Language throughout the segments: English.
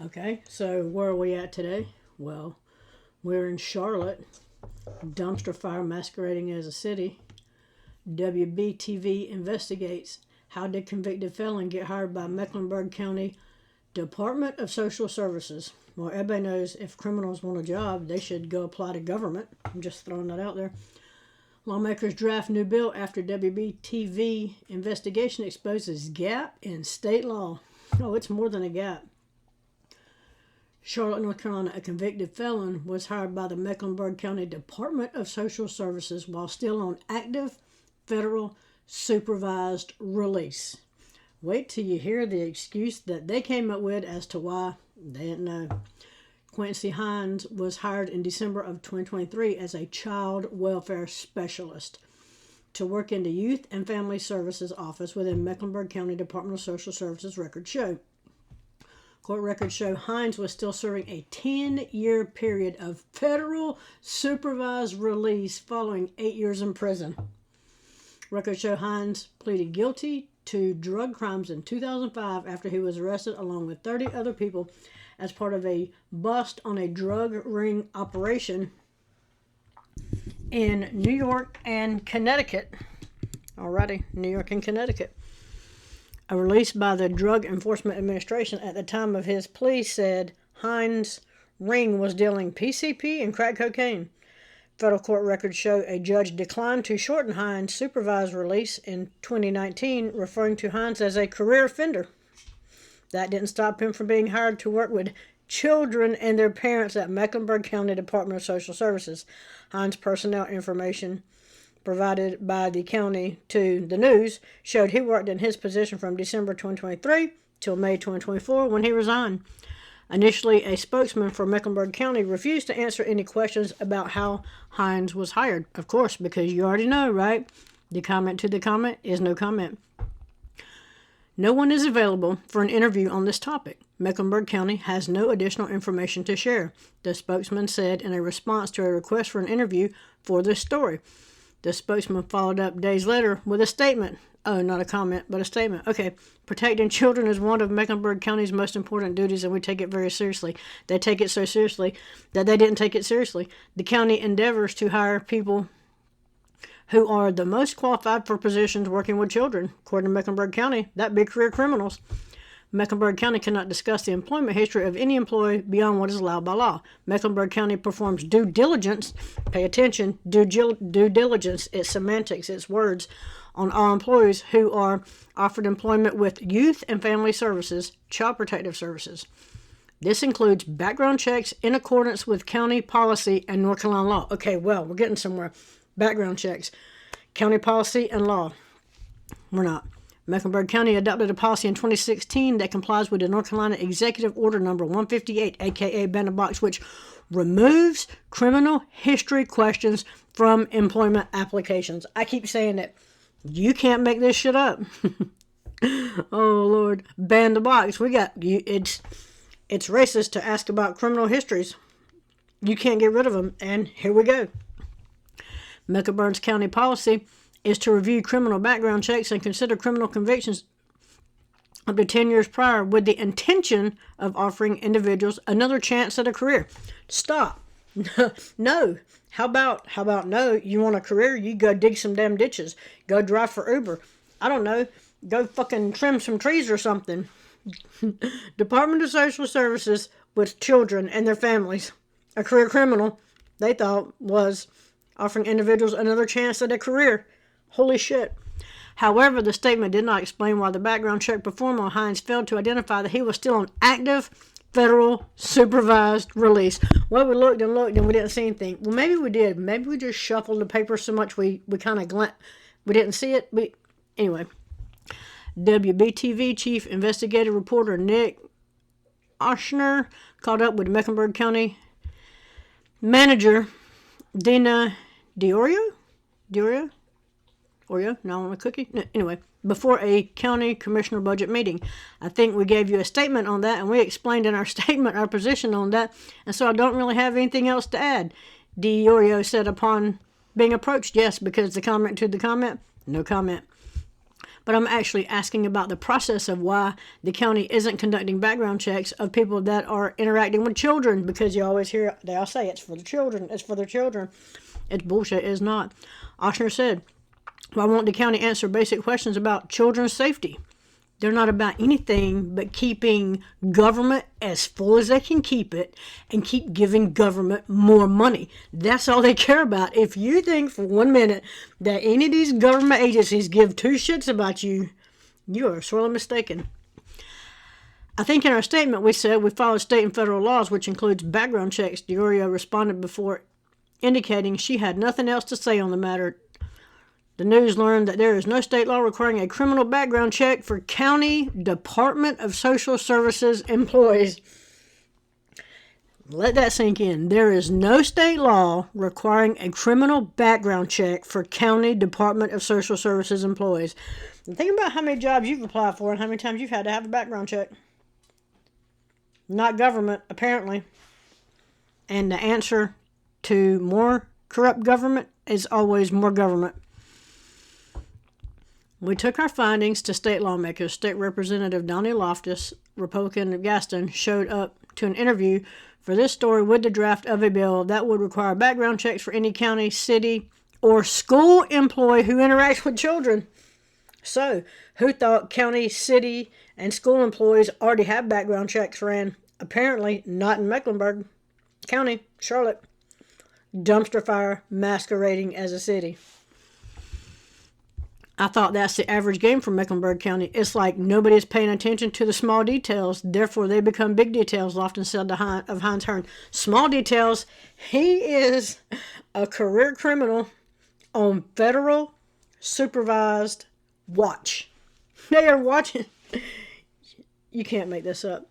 Okay, so where are we at today? Well, we're in Charlotte. Dumpster fire masquerading as a city. WBTV investigates. How did convicted felon get hired by Mecklenburg County Department of Social Services? Well, everybody knows if criminals want a job, they should go apply to government. I'm just throwing that out there. Lawmakers draft new bill after WBTV investigation exposes gap in state law. Oh, it's more than a gap. Charlotte, North Carolina, a convicted felon was hired by the Mecklenburg County Department of Social Services while still on active federal supervised release. Wait till you hear the excuse that they came up with as to why they didn't know. Quincy Hines was hired in December of 2023 as a child welfare specialist to work in the Youth and Family Services Office within Mecklenburg County Department of Social Services records show. Court records show Hines was still serving a 10-year period of federal supervised release following 8 years in prison. Records show Hines pleaded guilty to drug crimes in 2005 after he was arrested along with 30 other people as part of a bust on a drug ring operation in New York and Connecticut. Alrighty, New York and Connecticut. A release by the Drug Enforcement Administration at the time of his plea said Hines' ring was dealing PCP and crack cocaine. Federal court records show a judge declined to shorten Hines' supervised release in 2019, referring to Hines as a career offender. That didn't stop him from being hired to work with children and their parents at Mecklenburg County Department of Social Services. Hines' personnel information provided by the county to the news showed he worked in his position from December 2023 till May 2024 when he resigned. Initially, a spokesman for Mecklenburg County refused to answer any questions about how Hines was hired. Of course, because you already know, right? The comment to the comment is no comment. No one is available for an interview on this topic. Mecklenburg County has no additional information to share, the spokesman said in a response to a request for an interview for this story. The spokesman followed up days later with a statement. Oh, not a comment, but a statement. Okay, protecting children is one of Mecklenburg County's most important duties, and we take it very seriously. They take it so seriously that they didn't take it seriously. The county endeavors to hire people who are the most qualified for positions working with children. According to Mecklenburg County, that'd be career criminals. Mecklenburg County cannot discuss the employment history of any employee beyond what is allowed by law. Mecklenburg County performs due diligence, pay attention, due diligence, it's semantics, it's words, on all employees who are offered employment with Youth and Family Services, Child Protective Services. This includes background checks in accordance with county policy and North Carolina law. Okay, well, we're getting somewhere. Background checks, county policy and law. We're not. Mecklenburg County adopted a policy in 2016 that complies with the North Carolina Executive Order Number 158, aka Bandit Box, which removes criminal history questions from employment applications. I keep saying it. You can't make this shit up. Oh Lord, ban the box. We got you. It's racist to ask about criminal histories. You can't get rid of them, and here we go. Mecklenburg County policy is to review criminal background checks and consider criminal convictions up to 10 years prior with the intention of offering individuals another chance at a career. Stop. No. How about no? You want a career? You go dig some damn ditches. Go drive for Uber. I don't know. Go fucking trim some trees or something. Department of Social Services with children and their families. A career criminal, they thought, was offering individuals another chance at a career. Holy shit. However, the statement did not explain why the background check performed on Hines failed to identify that he was still on active federal supervised release. Well, we looked and we didn't see anything. Well, maybe we did. Maybe we just shuffled the paper so much we kind of we didn't see it. Anyway, WBTV Chief Investigative Reporter Nick Oshner caught up with Mecklenburg County Manager Dina Oreo? No, I want a cookie? No, anyway, before a county commissioner budget meeting. I think we gave you a statement on that, and we explained in our statement our position on that, and so I don't really have anything else to add. said upon being approached, yes, because the comment to the comment, no comment. but I'm actually asking about the process of why the county isn't conducting background checks of people that are interacting with children, because you always hear, they all say, it's for the children, it's for the children. It's bullshit, it's not. Ochsner said, why won't the county answer basic questions about children's safety? They're not about anything but keeping government as full as they can keep it and keep giving government more money. That's all they care about. If you think for 1 minute that any of these government agencies give two shits about you, you are sorely mistaken. I think in our statement we said we follow state and federal laws, which includes background checks. Diorio responded before indicating she had nothing else to say on the matter. The news learned that there is no state law requiring a criminal background check for County Department of Social Services employees. Let that sink in. There is no state law requiring a criminal background check for County Department of Social Services employees. And think about how many jobs you've applied for and how many times you've had to have a background check. Not government, apparently. And the answer to more corrupt government is always more government. We took our findings to state lawmakers. State Representative Donnie Loftus, Republican of Gaston, showed up to an interview for this story with the draft of a bill that would require background checks for any county, city, or school employee who interacts with children. So, who thought county, city, and school employees already have background checks ran? Apparently not in Mecklenburg County, Charlotte. Dumpster fire masquerading as a city. I thought that's the average game for Mecklenburg County. It's like nobody's paying attention to the small details, therefore they become big details, Lofton said of Heinz Hearn. Small details. He is a career criminal on federal supervised watch. They are watching. You can't make this up.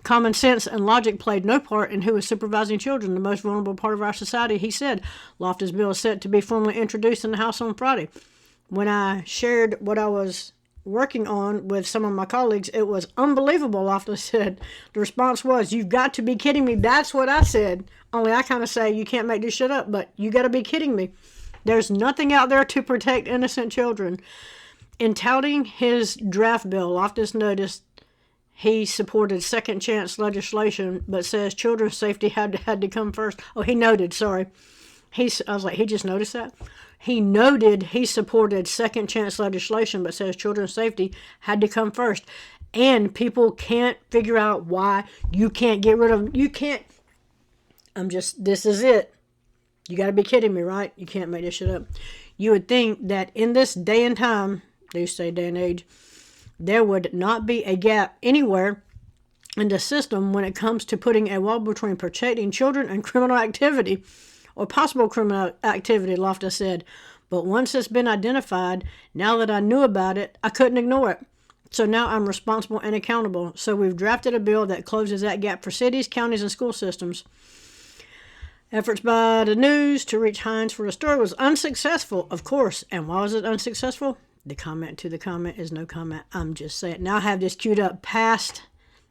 Common sense and logic played no part in who is supervising children, the most vulnerable part of our society, he said. Loftus' bill is set to be formally introduced in the House on Friday. When I shared what I was working on with some of my colleagues, it was unbelievable, Loftus said. The response was, you've got to be kidding me. That's what I said. Only I kind of say, you can't make this shit up, but you got to be kidding me. There's nothing out there to protect innocent children. In touting his draft bill, Loftus noticed he supported second chance legislation, but says children's safety had to come first. Oh, he noted, sorry. I was like, he just noticed that? He noted he supported second chance legislation, but says children's safety had to come first. And people can't figure out why you can't get rid of them. You can't. This is it. You got to be kidding me, right? You can't make this shit up. You would think that in this day and time, they say day and age, there would not be a gap anywhere in the system when it comes to putting a wall between protecting children and criminal activity. Or possible criminal activity, Loftus said. But once it's been identified, now that I knew about it, I couldn't ignore it. So now I'm responsible and accountable. So we've drafted a bill that closes that gap for cities, counties, and school systems. Efforts by the news to reach Heinz for the story was unsuccessful, of course. And why was it unsuccessful? The comment to the comment is no comment. I'm just saying. Now I have this queued up past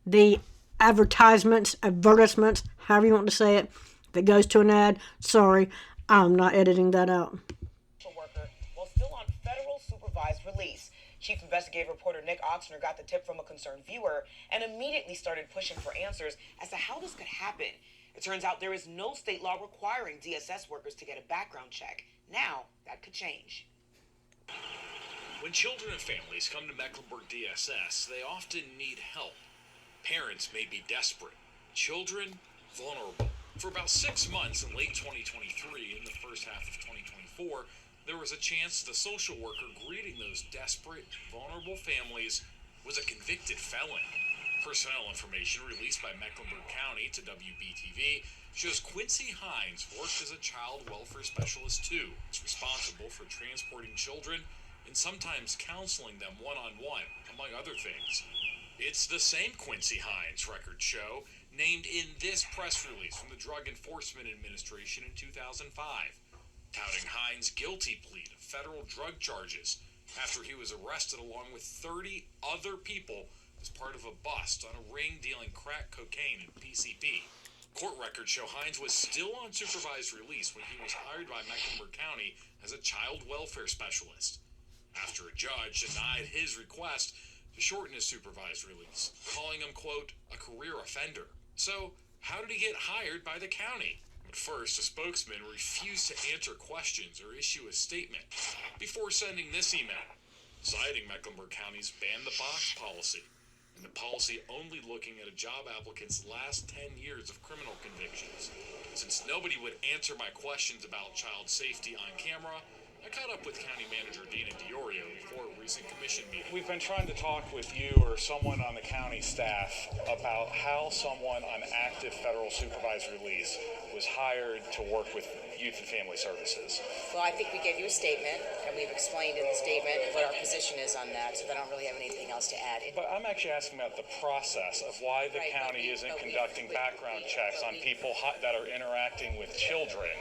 the advertisements, however you want to say it. If it goes to an ad, sorry, I'm not editing that out. Worker, while still on federal supervised release. Chief investigative reporter Nick Ochsner got the tip from a concerned viewer and immediately started pushing for answers as to how this could happen. It turns out there is no state law requiring DSS workers to get a background check. Now, that could change. When children and families come to Mecklenburg DSS, they often need help. Parents may be desperate. Children, vulnerable. For about 6 months in late 2023 and the first half of 2024, there was a chance the social worker greeting those desperate, vulnerable families was a convicted felon. Personnel information released by Mecklenburg County to WBTV shows Quincy Hines worked as a child welfare specialist too. It's responsible for transporting children and sometimes counseling them one-on-one, among other things. It's the same Quincy Hines, records show, named in this press release from the Drug Enforcement Administration in 2005, touting Hines' guilty plea to federal drug charges after he was arrested along with 30 other people as part of a bust on a ring dealing crack cocaine and PCP. Court records show Hines was still on supervised release when he was hired by Mecklenburg County as a child welfare specialist. after a judge denied his request to shorten his supervised release, calling him, quote, a career offender. So, how did he get hired by the county? At first, a spokesman refused to answer questions or issue a statement before sending this email, citing Mecklenburg County's ban the box policy, and the policy only looking at a job applicant's last 10 years of criminal convictions. Since nobody would answer my questions about child safety on camera, I caught up with County Manager Dina DiOrio before a recent commission meeting. We've been trying to talk with you or someone on the county staff about how someone on active federal supervised release was hired to work with Youth and Family Services. Well, I think we gave you a statement, and we've explained in the statement what our position is on that, so I don't really have anything else to add. But I'm actually asking about the process of why the county isn't conducting background checks on people that are interacting with children.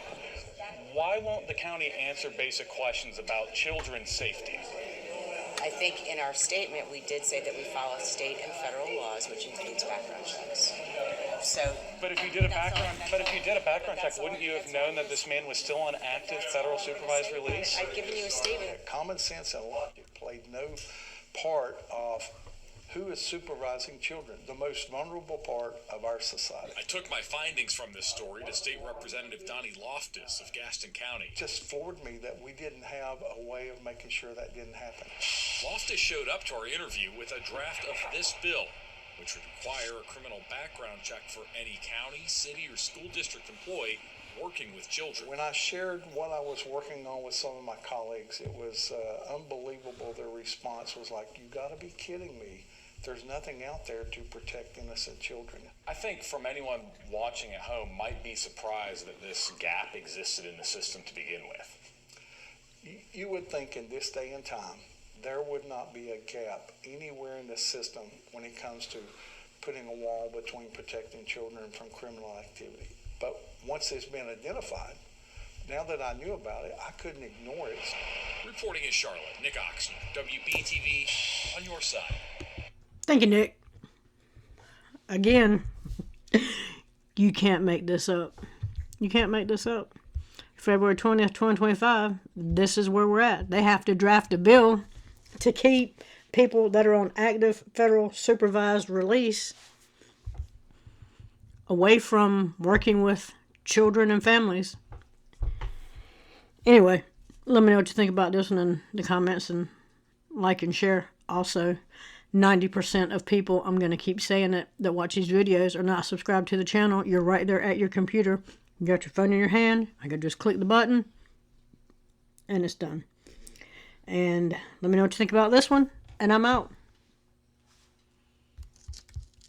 Why won't the county answer basic questions about children's safety? I think in our statement we did say that we follow state and federal laws, which includes background checks. So, but if you did a background check, wouldn't you have known that this man was still on active federal supervised release? I've given you a statement. Common sense and logic played no part of who is supervising children, the most vulnerable part of our society. I took my findings from this story to State Representative Donnie Loftus of Gaston County. Just floored me that we didn't have a way of making sure that didn't happen. Loftus showed up to our interview with a draft of this bill, which would require a criminal background check for any county, city, or school district employee working with children. When I shared what I was working on with some of my colleagues, it was unbelievable. Their response was like, you got to be kidding me. There's nothing out there to protect innocent children. I think from anyone watching at home might be surprised that this gap existed in the system to begin with. You would think in this day and time, there would not be a gap anywhere in the system when it comes to putting a wall between protecting children from criminal activity. But once it's been identified, now that I knew about it, I couldn't ignore it. Reporting in Charlotte, Nick Oxney, WBTV, on your side. Thank you, Nick. Again, you can't make this up. You can't make this up. February 20th, 2025, this is where we're at. They have to draft a bill to keep people that are on active federal supervised release away from working with children and families. Anyway, let me know what you think about this one in the comments, and like and share. Also, 90% of people, I'm going to keep saying it, that watch these videos are not subscribed to the channel. You're right there at your computer. You got your phone in your hand. I can just click the button and it's done. And let me know what you think about this one, and I'm out.